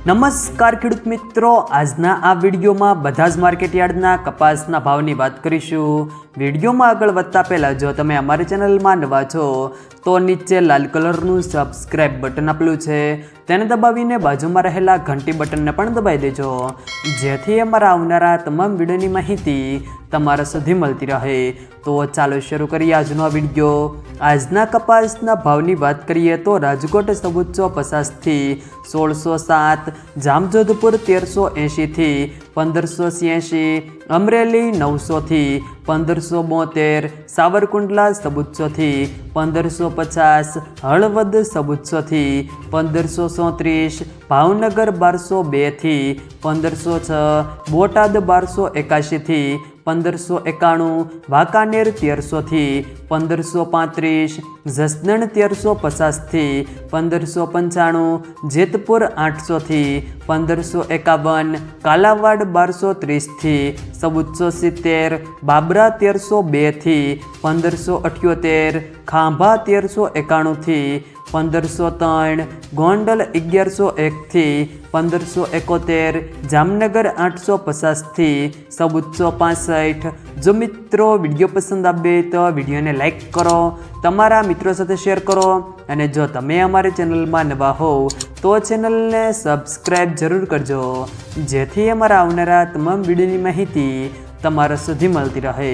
નમસ્કાર ખેડૂત મિત્રો, આજના આ વિડીયોમાં બધા જ માર્કેટયાર્ડના કપાસના ભાવની વાત કરીશું। વિડીયોમાં આગળ વધતા પહેલાં જો તમે અમારી ચેનલમાં નવા છો તો નીચે લાલ કલરનું સબસ્ક્રાઇબ બટન આપેલું છે, તેને દબાવીને બાજુમાં રહેલા ઘંટી બટનને પણ દબાવી દેજો, જેથી અમારા આવનારા તમામ વિડીયોની માહિતી તમારા સુધી મળતી રહે। તો ચાલો શરૂ કરીએ આજનો આ વિડીયો। આજના કપાસના ભાવની વાત કરીએ તો રાજકોટ 1450 થી 1607, જામજોધપુર 1380 થી 1586, અમરેલી 900 થી 1572, સાવરકુંડલા 1400 થી 1550, હળવદ 1400 થી 1537, ભાવનગર 1202 થી 1506, બોટાદ 1281 થી 1591, વાંકાનેર 1300 થી 1535, જસદણ 1350 થી 1595, જેતપુર 800 થી 1551, કાલાવાડ 1230 થી 1470, બાબરા 1302 થી 1578, ખાંભા 1391 થી 1503, ગોંડલ 1101 થી 1571, જામનગર 850 થી 1465। જો મિત્રો વિડીયો પસંદ આવે તો વિડીયોને લાઈક કરો, તમારા મિત્રો સાથે શેર કરો, અને જો તમે અમારી ચેનલમાં નવા હોવ તો ચેનલને સબસ્ક્રાઈબ જરૂર કરજો, જેથી અમારા આવનારા તમામ વિડીયોની માહિતી તમારા સુધી મળતી રહે।